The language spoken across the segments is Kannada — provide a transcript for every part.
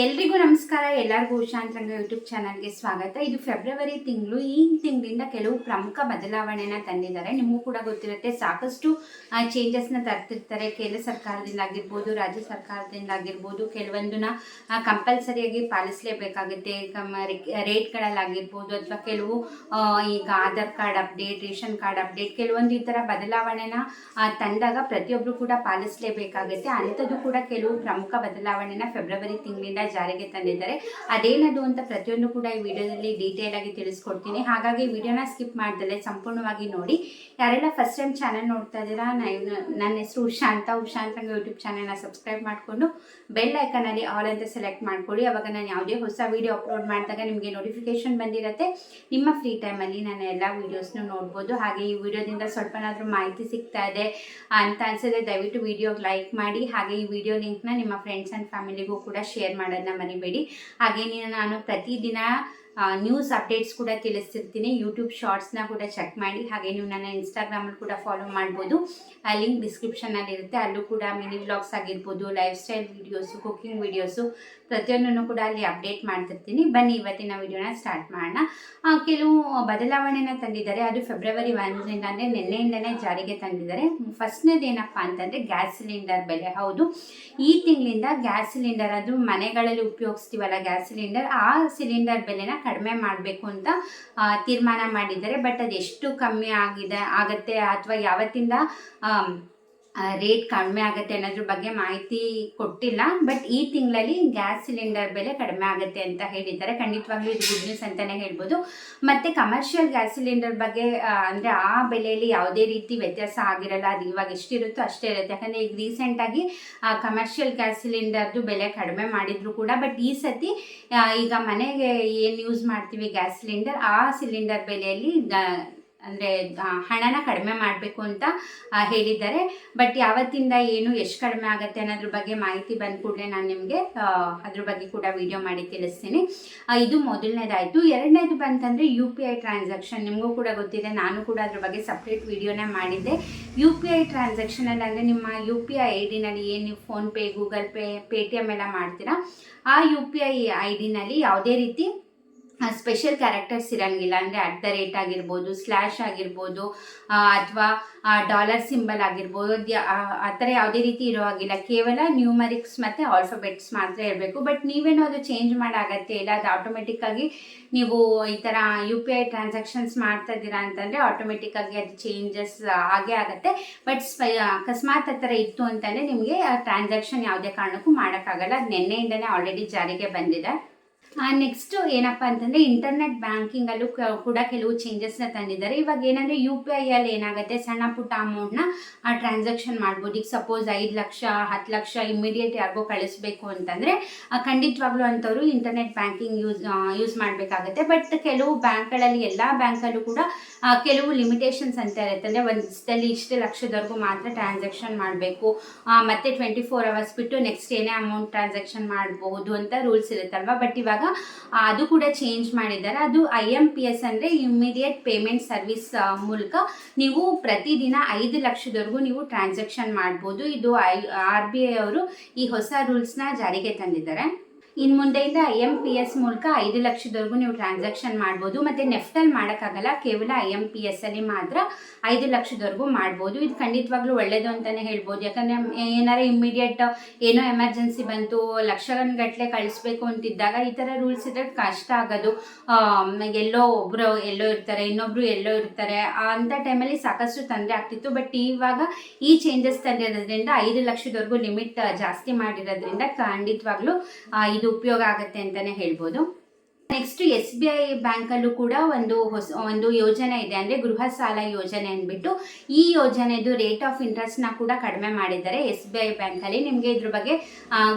ಎಲ್ರಿಗೂ ನಮಸ್ಕಾರ. ಎಲ್ಲರಿಗೂ ಉಷಾಂತರಂಗ ಯೂಟ್ಯೂಬ್ ಚಾನಲ್ಗೆ ಸ್ವಾಗತ. ಇದು ಫೆಬ್ರವರಿ ತಿಂಗಳು. ಈ ತಿಂಗಳಿಂದ ಕೆಲವು ಪ್ರಮುಖ ಬದಲಾವಣೆನ ತಂದಿದ್ದಾರೆ. ನಿಮಗೂ ಕೂಡ ಗೊತ್ತಿರುತ್ತೆ, ಸಾಕಷ್ಟು ಚೇಂಜಸ್ನ ತರ್ತಿರ್ತಾರೆ. ಕೇಂದ್ರ ಸರ್ಕಾರದಿಂದ ಆಗಿರ್ಬೋದು, ರಾಜ್ಯ ಸರ್ಕಾರದಿಂದ ಆಗಿರ್ಬೋದು. ಕೆಲವೊಂದನ್ನ ಕಂಪಲ್ಸರಿಯಾಗಿ ಪಾಲಿಸಲೇಬೇಕಾಗುತ್ತೆ. ರೇಟ್ಗಳಲ್ಲಾಗಿರ್ಬೋದು ಅಥವಾ ಕೆಲವು ಈಗ Aadhaar card update, ration card update, ಕೆಲವೊಂದು ಈ ಥರ ಬದಲಾವಣೆನ ತಂದಾಗ ಪ್ರತಿಯೊಬ್ಬರು ಕೂಡ ಪಾಲಿಸಲೇಬೇಕಾಗುತ್ತೆ. ಅಂಥದ್ದು ಕೂಡ ಕೆಲವು ಪ್ರಮುಖ ಬದಲಾವಣೆನ ಫೆಬ್ರವರಿ ತಿಂಗಳಿಂದ ಜಾರಿಗೆ ತಂದಿದ್ದಾರೆ. ಅದೇನದು ಅಂತ ಪ್ರತಿಯೊಂದು ಕೂಡ ಈ ವಿಡಿಯೋದಲ್ಲಿ ಡೀಟೇಲ್ ಆಗಿ ತಿಳಿಸ್ಕೊಡ್ತೀನಿ. ಹಾಗಾಗಿ ವಿಡಿಯೋನ ಸ್ಕಿಪ್ ಮಾಡ್ದಲೆ ಸಂಪೂರ್ಣವಾಗಿ ನೋಡಿ. ಯಾರೆಲ್ಲ ಫಸ್ಟ್ ಟೈಮ್ ಚಾನಲ್ ನೋಡ್ತಾ ಇದ್ದೀರಾ, ನನ್ನ ಹೆಸರು ಉಷಾಂತರಂಗ ಯೂಟ್ಯೂಬ್ ಚಾನಲ್ನ ಸಬ್ಸ್ಕ್ರೈಬ್ ಮಾಡಿಕೊಂಡು ಬೆಲ್ ಐಕನಲ್ಲಿ ಆಲ್ ಅಂತ ಸೆಲೆಕ್ಟ್ ಮಾಡ್ಕೊಳ್ಳಿ. ಅವಾಗ ನಾನು ಯಾವುದೇ ಹೊಸ ವಿಡಿಯೋ ಅಪ್ಲೋಡ್ ಮಾಡಿದಾಗ ನಿಮಗೆ ನೋಟಿಫಿಕೇಶನ್ ಬಂದಿರುತ್ತೆ. ನಿಮ್ಮ ಫ್ರೀ ಟೈಮಲ್ಲಿ ನಾನು ಎಲ್ಲ ವೀಡಿಯೋಸ್ನು ನೋಡ್ಬೋದು. ಹಾಗೆ ಈ ವಿಡಿಯೋದಿಂದ ಸ್ವಲ್ಪನಾದರೂ ಮಾಹಿತಿ ಸಿಗ್ತಾ ಇದೆ ಅಂತ ಅನ್ಸಿದ್ರೆ ದಯವಿಟ್ಟು ವಿಡಿಯೋಗೆ ಲೈಕ್ ಮಾಡಿ. ಹಾಗೆ ಈ ವಿಡಿಯೋ ಲಿಂಕ್ನ ನಿಮ್ಮ ಫ್ರೆಂಡ್ಸ್ ಆ್ಯಂಡ್ ಫ್ಯಾಮಿಲಿಗೂ ಕೂಡ ಶೇರ್ ಮಾಡೋದನ್ನ ಮರಿಬೇಡಿ. ಹಾಗೆ ನಾನು ಪ್ರತಿದಿನ ನ್ಯೂಸ್ ಅಪ್ಡೇಟ್ಸ್ ಕೂಡ ತಿಳಿಸ್ತಿರ್ತೀನಿ. ಯೂಟ್ಯೂಬ್ ಶಾರ್ಟ್ಸ್ನ ಕೂಡ ಚೆಕ್ ಮಾಡಿ. ಹಾಗೆ ನೀವು ನನ್ನ ಇನ್ಸ್ಟಾಗ್ರಾಮಲ್ಲಿ ಕೂಡ ಫಾಲೋ ಮಾಡ್ಬೋದು. ಲಿಂಕ್ ಡಿಸ್ಕ್ರಿಪ್ಷನಲ್ಲಿ ಇರುತ್ತೆ. ಅಲ್ಲೂ ಕೂಡ ಮಿನಿ ವ್ಲಾಗ್ಸ್ ಆಗಿರ್ಬೋದು, life style videos, cooking videos ಪ್ರತಿಯೊಂದನ್ನು ಕೂಡ ಅಲ್ಲಿ ಅಪ್ಡೇಟ್ ಮಾಡ್ತಿರ್ತೀನಿ. ಬನ್ನಿ ಇವತ್ತಿನ ವಿಡಿಯೋನ ಸ್ಟಾರ್ಟ್ ಮಾಡೋಣ. ಕೆಲವು ಬದಲಾವಣೆನ ತಂದಿದ್ದಾರೆ. ಅದು ಫೆಬ್ರವರಿ 1ರಿಂದ ಅಂದರೆ ನಿನ್ನೆಯಿಂದನೇ ಜಾರಿಗೆ ತಂದಿದ್ದಾರೆ. ಫಸ್ಟ್ನೇದು ಏನಪ್ಪ ಅಂತಂದರೆ ಗ್ಯಾಸ್ ಸಿಲಿಂಡರ್ ಬೆಲೆ. ಹೌದು, ಈ ತಿಂಗಳಿಂದ ಗ್ಯಾಸ್ ಸಿಲಿಂಡರ್, ಅದು ಮನೆಗಳಲ್ಲಿ ಉಪಯೋಗಿಸ್ತೀವಲ್ಲ ಗ್ಯಾಸ್ ಸಿಲಿಂಡರ್, ಆ ಸಿಲಿಂಡರ್ ಬೆಲೆನ ಕಡಿಮೆ ಮಾಡಬೇಕು ಅಂತ ತೀರ್ಮಾನ ಮಾಡಿದ್ದಾರೆ. ಬಟ್ ಅದು ಎಷ್ಟು ಕಮ್ಮಿ ಆಗತ್ತೆ ಅಥವಾ ಯಾವತ್ತಿಂದ ರೇಟ್ ಕಡಿಮೆ ಆಗುತ್ತೆ ಅನ್ನೋದ್ರ ಬಗ್ಗೆ ಮಾಹಿತಿ ಕೊಟ್ಟಿಲ್ಲ. ಬಟ್ ಈ ತಿಂಗಳಲ್ಲಿ ಗ್ಯಾಸ್ ಸಿಲಿಂಡರ್ ಬೆಲೆ ಕಡಿಮೆ ಆಗುತ್ತೆ ಅಂತ ಹೇಳಿದ್ದಾರೆ. ಖಂಡಿತವಾಗ್ಲೂ ಇದು ಗುಡ್ ನ್ಯೂಸ್ ಅಂತಲೇ ಹೇಳ್ಬೋದು. ಮತ್ತು ಕಮರ್ಷಿಯಲ್ ಗ್ಯಾಸ್ ಸಿಲಿಂಡರ್ ಬಗ್ಗೆ ಅಂದರೆ ಆ ಬೆಲೆಯಲ್ಲಿ ಯಾವುದೇ ರೀತಿ ವ್ಯತ್ಯಾಸ ಆಗಿರಲ್ಲ. ಅದು ಇವಾಗ ಎಷ್ಟಿರುತ್ತೋ ಅಷ್ಟೇ ಇರುತ್ತೆ. ಯಾಕಂದರೆ ಈಗ ರೀಸೆಂಟಾಗಿ ಕಮರ್ಷಿಯಲ್ ಗ್ಯಾಸ್ ಸಿಲಿಂಡರ್ದು ಬೆಲೆ ಕಡಿಮೆ ಮಾಡಿದ್ರು ಕೂಡ, ಬಟ್ ಈ ಸತಿ ಈಗ ಮನೆಗೆ ಏನು ಯೂಸ್ ಮಾಡ್ತೀವಿ ಗ್ಯಾಸ್ ಸಿಲಿಂಡರ್, ಆ ಸಿಲಿಂಡರ್ ಬೆಲೆಯಲ್ಲಿ ಅಂದರೆ ಹಣನ ಕಡಿಮೆ ಮಾಡಬೇಕು ಅಂತ ಹೇಳಿದ್ದಾರೆ. ಬಟ್ ಯಾವತ್ತಿಂದ ಏನು ಎಷ್ಟು ಕಡಿಮೆ ಆಗುತ್ತೆ ಅನ್ನೋದ್ರ ಬಗ್ಗೆ ಮಾಹಿತಿ ಬಂದ ಕೂಡಲೇ ನಾನು ನಿಮಗೆ ಅದ್ರ ಬಗ್ಗೆ ಕೂಡ ವಿಡಿಯೋ ಮಾಡಿ ತಿಳಿಸ್ತೀನಿ. ಇದು ಮೊದಲನೇದಾಯಿತು. ಎರಡನೇದು ಬಂತಂದರೆ UPI ಟ್ರಾನ್ಸಾಕ್ಷನ್. ನಿಮಗೂ ಕೂಡ ಗೊತ್ತಿದೆ, ನಾನು ಕೂಡ ಅದ್ರ ಬಗ್ಗೆ ಸಪ್ರೇಟ್ ವಿಡಿಯೋನೇ ಮಾಡಿದ್ದೆ. UPI ಟ್ರಾನ್ಸಾಕ್ಷನಲ್ಲಿ ಅಂದರೆ ನಿಮ್ಮ UPI ID-ನಲ್ಲಿ ಏನು ನೀವು ಫೋನ್ಪೇ, ಗೂಗಲ್ ಪೇ, ಪೇಟಿಎಮ್ ಎಲ್ಲ ಮಾಡ್ತೀರಾ, ಆ UPI ID-ನಲ್ಲಿ ಯಾವುದೇ ರೀತಿ ಸ್ಪೆಷಲ್ ಕ್ಯಾರೆಕ್ಟರ್ಸ್ ಇರೋಂಗಿಲ್ಲ. ಅಂದರೆ @ ಆಗಿರ್ಬೋದು, ಸ್ಲ್ಯಾಶ್ ಆಗಿರ್ಬೋದು, ಅಥವಾ ಡಾಲರ್ ಸಿಂಬಲ್ ಆಗಿರ್ಬೋದು, ಆ ಥರ ಯಾವುದೇ ರೀತಿ ಇರೋ ಹಾಗಿಲ್ಲ. ಕೇವಲ ನ್ಯೂಮರಿಕ್ಸ್ ಮತ್ತು ಆಲ್ಫಾಬೆಟ್ಸ್ ಮಾತ್ರ ಇರಬೇಕು. ಬಟ್ ನೀವೇನೋ ಅದು ಚೇಂಜ್ ಮಾಡೋಗತ್ತೆ ಇಲ್ಲ, ಅದು ಆಟೋಮೆಟಿಕ್ಕಾಗಿ ನೀವು ಈ ಥರ UPI ಟ್ರಾನ್ಸಾಕ್ಷನ್ಸ್ ಮಾಡ್ತಾ ಇದ್ದೀರಾ ಅಂತಂದರೆ ಆಟೋಮೆಟಿಕ್ಕಾಗಿ ಅದು ಚೇಂಜಸ್ ಆಗೇ ಆಗುತ್ತೆ. ಬಟ್ ಅಕಸ್ಮಾತ್ ಆ ಥರ ಇತ್ತು ಅಂತಂದರೆ ನಿಮಗೆ ಟ್ರಾನ್ಸಾಕ್ಷನ್ ಯಾವುದೇ ಕಾರಣಕ್ಕೂ ಮಾಡೋಕ್ಕಾಗಲ್ಲ. ಅದು ನಿನ್ನೆಯಿಂದನೇ ಆಲ್ರೆಡಿ ಜಾರಿಗೆ ಬಂದಿದೆ. ನೆಕ್ಸ್ಟು ಏನಪ್ಪ ಅಂತಂದರೆ ಇಂಟರ್ನೆಟ್ ಬ್ಯಾಂಕಿಂಗಲ್ಲೂ ಕೂಡ ಕೆಲವು ಚೇಂಜಸ್ನ ತಂದಿದ್ದಾರೆ. ಇವಾಗ ಏನಂದರೆ UPIಯಲ್ಲಿ ಏನಾಗುತ್ತೆ, ಸಣ್ಣ ಪುಟ್ಟ ಅಮೌಂಟ್ನ ಟ್ರಾನ್ಸಾಕ್ಷನ್ ಮಾಡ್ಬೋದು. ಈಗ ಸಪೋಸ್ 5 ಲಕ್ಷ 10 ಲಕ್ಷ ಇಮ್ಮಿಡಿಯೇಟ್ ಯಾರಿಗೋ ಕಳಿಸ್ಬೇಕು ಅಂತಂದರೆ ಖಂಡಿತವಾಗ್ಲೂ ಅಂಥವ್ರು ಇಂಟರ್ನೆಟ್ ಬ್ಯಾಂಕಿಂಗ್ ಯೂಸ್ ಮಾಡಬೇಕಾಗತ್ತೆ. ಬಟ್ ಕೆಲವು ಬ್ಯಾಂಕ್ಗಳಲ್ಲಿ, ಎಲ್ಲ ಬ್ಯಾಂಕಲ್ಲೂ ಕೂಡ ಕೆಲವು ಲಿಮಿಟೇಷನ್ಸ್ ಅಂತ ಇರುತ್ತೆ. ಅಂದರೆ ಒಂದು ದಿವಸದಲ್ಲಿ ಇಷ್ಟು ಲಕ್ಷದವರೆಗೂ ಮಾತ್ರ ಟ್ರಾನ್ಸಾಕ್ಷನ್ ಮಾಡಬೇಕು, ಮತ್ತು 24 ಅವರ್ಸ್ ಬಿಟ್ಟು ನೆಕ್ಸ್ಟ್ ಏನೇ ಅಮೌಂಟ್ ಟ್ರಾನ್ಸಾಕ್ಷನ್ ಮಾಡಬಹುದು ಅಂತ ರೂಲ್ಸ್ ಇರುತ್ತಲ್ವ. ಬಟ್ ಇವಾಗ ಅದು ಕೂಡ ಚೇಂಜ್ ಮಾಡಿದ್ದಾರೆ. ಅದು IMPS ಅಂದರೆ ಇಮ್ಮಿಡಿಯೇಟ್ ಪೇಮೆಂಟ್ ಸರ್ವಿಸ್ ಮೂಲಕ ನೀವು ಪ್ರತಿದಿನ 5 ಲಕ್ಷದವರೆಗೂ ನೀವು ಟ್ರಾನ್ಸಾಕ್ಷನ್ ಮಾಡ್ಬೋದು. ಇದು RBI ಅವರು ಈ ಹೊಸ ರೂಲ್ಸ್ನ ಜಾರಿಗೆ ತಂದಿದ್ದಾರೆ. ಇನ್ನು ಮುಂದೆಯಿಂದ IMPS ಮೂಲಕ 5 ಲಕ್ಷದವರೆಗೂ ನೀವು ಟ್ರಾನ್ಸಾಕ್ಷನ್ ಮಾಡ್ಬೋದು. ಮತ್ತು ನೆಫ್ಟಲ್ಲಿ ಮಾಡೋಕ್ಕಾಗಲ್ಲ, ಕೇವಲ IMPSಲ್ಲಿ ಮಾತ್ರ 5 ಲಕ್ಷದವರೆಗೂ ಮಾಡ್ಬೋದು. ಇದು ಖಂಡಿತವಾಗ್ಲೂ ಒಳ್ಳೆಯದು ಅಂತಲೇ ಹೇಳ್ಬೋದು. ಯಾಕಂದರೆ ಏನಾರ ಇಮ್ಮಿಡಿಯೇಟ್ ಏನೋ ಎಮರ್ಜೆನ್ಸಿ ಬಂತು, ಲಕ್ಷಗಟ್ಟಲೆ ಕಳಿಸ್ಬೇಕು ಅಂತಿದ್ದಾಗ ಈ ಥರ ರೂಲ್ಸ್ ಇದ್ದರೆ ಕಷ್ಟ ಆಗೋದು. ಎಲ್ಲೋ ಇರ್ತಾರೆ, ಇನ್ನೊಬ್ಬರು ಎಲ್ಲೋ ಇರ್ತಾರೆ, ಅಂಥ ಟೈಮಲ್ಲಿ ಸಾಕಷ್ಟು ತೊಂದರೆ ಆಗ್ತಿತ್ತು. ಬಟ್ ಇವಾಗ ಈ ಚೇಂಜಸ್ ತಂದಿರೋದ್ರಿಂದ 5 ಲಕ್ಷದವರೆಗೂ ಲಿಮಿಟ್ ಜಾಸ್ತಿ ಮಾಡಿರೋದ್ರಿಂದ ಖಂಡಿತವಾಗ್ಲೂ ಇದು ಉಪಯೋಗ ಆಗುತ್ತೆ ಅಂತಲೇ ಹೇಳ್ಬೋದು. ನೆಕ್ಸ್ಟ್ SBI ಬ್ಯಾಂಕಲ್ಲೂ ಕೂಡ ಒಂದು ಯೋಜನೆ ಇದೆ, ಅಂದರೆ ಗೃಹ ಸಾಲ ಯೋಜನೆ ಅಂದ್ಬಿಟ್ಟು. ಈ ಯೋಜನೆದು ರೇಟ್ ಆಫ್ ಇಂಟ್ರೆಸ್ಟ್ನ ಕೂಡ ಕಡಿಮೆ ಮಾಡಿದ್ದಾರೆ SBI ಬ್ಯಾಂಕಲ್ಲಿ. ನಿಮಗೆ ಇದ್ರ ಬಗ್ಗೆ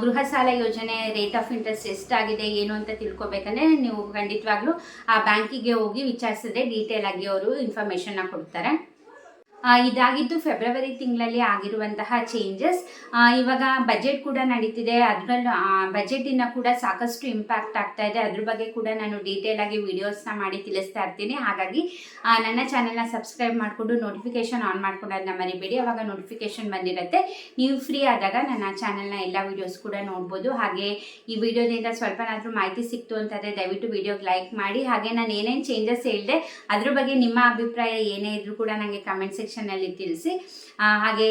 ಗೃಹ ಸಾಲ ಯೋಜನೆ ರೇಟ್ ಆಫ್ ಇಂಟ್ರೆಸ್ಟ್ ಎಷ್ಟಾಗಿದೆ ಏನು ಅಂತ ತಿಳ್ಕೊಬೇಕಂದ್ರೆ ನೀವು ಖಂಡಿತವಾಗ್ಲೂ ಆ ಬ್ಯಾಂಕಿಗೆ ಹೋಗಿ ವಿಚಾರಿಸಿದ್ರೆ ಡೀಟೇಲ್ ಆಗಿ ಅವರು ಇನ್ಫಾರ್ಮೇಷನ್ನ ಕೊಡ್ತಾರೆ. ಇದಾಗಿದ್ದು ಫೆಬ್ರವರಿ ತಿಂಗಳಲ್ಲಿ ಆಗಿರುವಂತಹ ಚೇಂಜಸ್. ಇವಾಗ ಬಜೆಟ್ ಕೂಡ ನಡೀತಿದೆ, ಅದರಲ್ಲೂ ಬಜೆಟಿಂದ ಕೂಡ ಸಾಕಷ್ಟು ಇಂಪ್ಯಾಕ್ಟ್ ಆಗ್ತಾ ಇದೆ. ಅದ್ರ ಬಗ್ಗೆ ಕೂಡ ನಾನು ಡೀಟೇಲ್ ಆಗಿ ವಿಡಿಯೋಸ್ನ ಮಾಡಿ ತಿಳಿಸ್ತಾ ಇರ್ತೀನಿ. ಹಾಗಾಗಿ ನನ್ನ ಚಾನೆಲ್ನ ಸಬ್ಸ್ಕ್ರೈಬ್ ಮಾಡಿಕೊಂಡು ನೋಟಿಫಿಕೇಶನ್ ಆನ್ ಮಾಡ್ಕೊಂಡು ಅದನ್ನ ಮರಿಬೇಡಿ, ಅವಾಗ ನೋಟಿಫಿಕೇಶನ್ ಬಂದಿರುತ್ತೆ. ನೀವು ಫ್ರೀ ಆದಾಗ ನನ್ನ ಚಾನೆಲ್ನ ಎಲ್ಲ ವೀಡಿಯೋಸ್ ಕೂಡ ನೋಡ್ಬೋದು. ಹಾಗೆ ಈ ವಿಡಿಯೋದಿಂದ ಸ್ವಲ್ಪನಾದರೂ ಮಾಹಿತಿ ಸಿಕ್ತು ಅಂತಂದರೆ ದಯವಿಟ್ಟು ವಿಡಿಯೋಗೆ ಲೈಕ್ ಮಾಡಿ. ಹಾಗೆ ನಾನು ಏನೇನು ಚೇಂಜಸ್ ಹೇಳಿದೆ ಅದ್ರ ಬಗ್ಗೆ ನಿಮ್ಮ ಅಭಿಪ್ರಾಯ ಏನೇ ಇದ್ರೂ ಕೂಡ ನನಗೆ ಕಮೆಂಟ್ ಸೆಕ್ಷನಲ್ಲಿ ತಿಳಿಸಿ. ಹಾಗೆ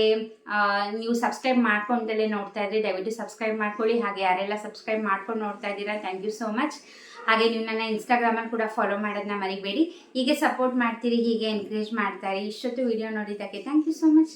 ನೀವು ಸಬ್ಸ್ಕ್ರೈಬ್ ಮಾಡ್ಕೊಂಡಲ್ಲೇ ನೋಡ್ತಾ ಇದ್ರಿ, ದಯವಿಟ್ಟು ಸಬ್ಸ್ಕ್ರೈಬ್ ಮಾಡ್ಕೊಳ್ಳಿ. ಹಾಗೆ ಯಾರೆಲ್ಲ ಸಬ್ಸ್ಕ್ರೈಬ್ ಮಾಡ್ಕೊಂಡು ನೋಡ್ತಾ ಇದ್ದೀರಾ, ಥ್ಯಾಂಕ್ ಯು ಸೋ ಮಚ್. ಹಾಗೆ ನೀವು ನನ್ನ ಇನ್ಸ್ಟಾಗ್ರಾಮಲ್ಲಿ ಕೂಡ ಫಾಲೋ ಮಾಡೋದನ್ನ ಮರಿಬೇಡಿ. ಹೀಗೆ ಸಪೋರ್ಟ್ ಮಾಡ್ತೀರಿ, ಹೀಗೆ ಎನ್ಕರೇಜ್ ಮಾಡ್ತಾರೆ. ಇಷ್ಟೊತ್ತು ವಿಡಿಯೋ ನೋಡಿದ್ದಕ್ಕೆ ಥ್ಯಾಂಕ್ ಯು ಸೋ ಮಚ್.